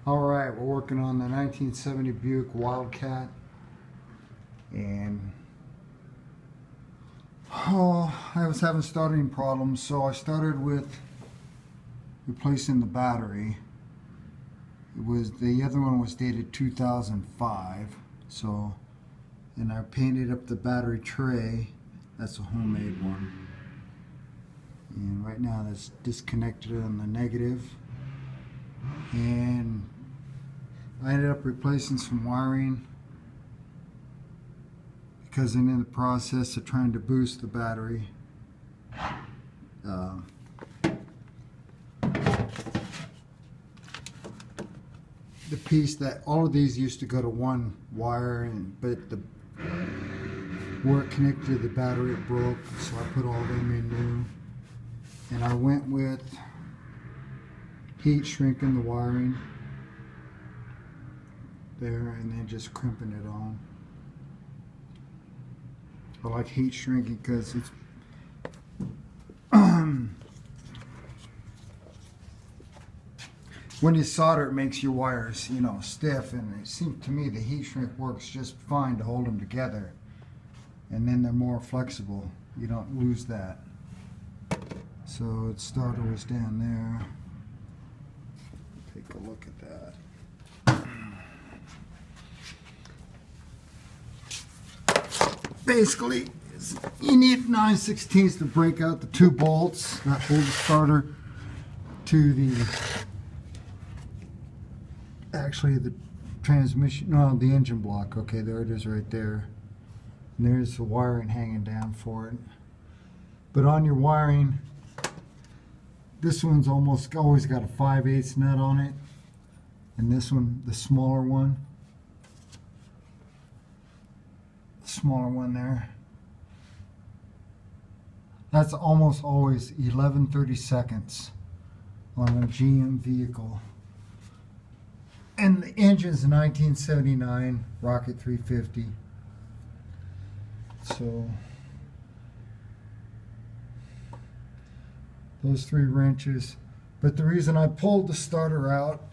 Alright, we're working on the 1970 Buick Wildcat, and I was having starting problems, so I started with replacing the battery. The other one was dated 2005, so, and I painted up the battery tray. That's a homemade one, and right now that's disconnected on the negative, and I ended up replacing some wiring because I'm in the process of trying to boost the battery. The piece that all of these used to go to one wire, but where it connected to the battery it broke, so I put all them in new. And I went with heat shrinking the wiring there and then just crimping it on. I like heat shrinking because it's when you solder, it makes your wires, stiff, and it seems to me the heat shrink works just fine to hold them together, and then they're more flexible. You don't lose that. So its starter was down there. Take a look at that. Basically, you need 9/16 to break out the two bolts that hold the starter to the transmission, no, the engine block. Okay, there it is right there. And there's the wiring hanging down for it. But on your wiring, this one's almost always got a 5/8 nut on it. And this one, the smaller one there, that's almost always 11/32 on a GM vehicle. And the engine's a 1979 Rocket 350. So those three wrenches. But the reason I pulled the starter out,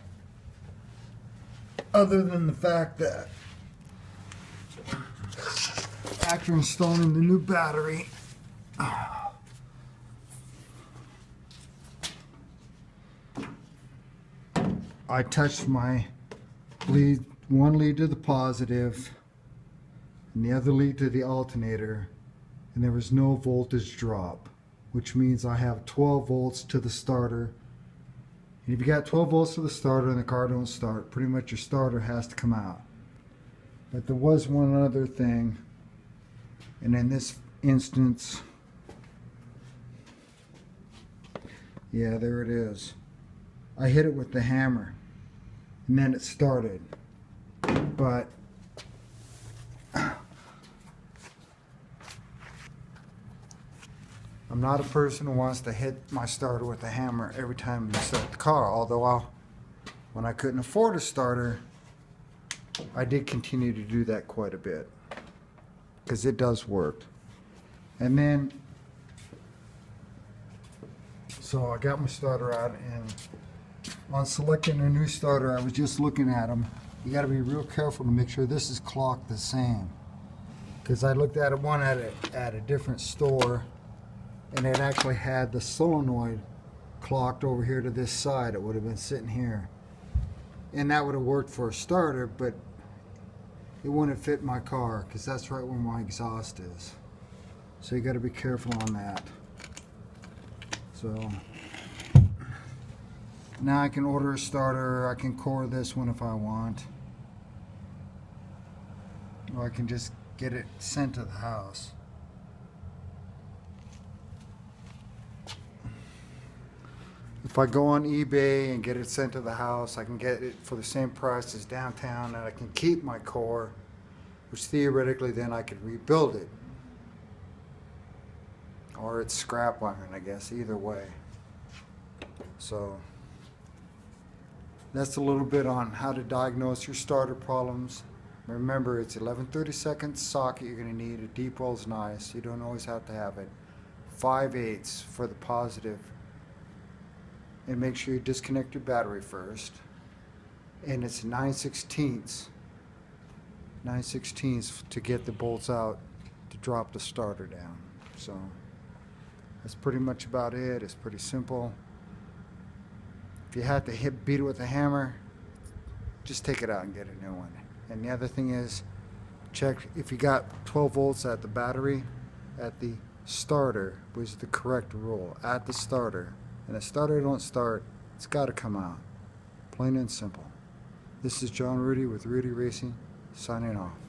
other than the fact that after installing the new battery, I touched my lead, one lead to the positive and the other lead to the alternator, and there was no voltage drop, which means I have 12 volts to the starter. And if you got 12 volts to the starter and the car don't start, pretty much your starter has to come out. But there was one other thing, and in this instance, yeah, there it is. I hit it with the hammer, and then it started. But I'm not a person who wants to hit my starter with a hammer every time you start the car, although when I couldn't afford a starter, I did continue to do that quite a bit, because it does work. And then, so I got my starter out, and on selecting a new starter, I was just looking at them. You got to be real careful to make sure this is clocked the same, because I looked at one at a different store, and it actually had the solenoid clocked over here to this side. It would have been sitting here, and that would have worked for a starter, but it wouldn't fit my car because that's right where my exhaust is. So you got to be careful on that. So now I can order a starter. I can core this one if I want, or I can just get it sent to the house. If I go on eBay and get it sent to the house, I can get it for the same price as downtown, and I can keep my core, which theoretically then I could rebuild it. Or it's scrap iron, I guess, either way. So that's a little bit on how to diagnose your starter problems. Remember, it's 11/32 socket you're going to need. A deep well's nice. You don't always have to have it. 5/8 for the positive. And make sure you disconnect your battery first. and it's 9/16 to get the bolts out to drop the starter down. So that's pretty much about it. It's pretty simple. If you had to beat it with a hammer, just take it out and get a new one. And the other thing is, check if you got 12 volts at the battery, at the starter was the correct rule, at the starter. And the starter don't start, it's got to come out. Plain and simple. This is John Rudy with Rudy Racing, signing off.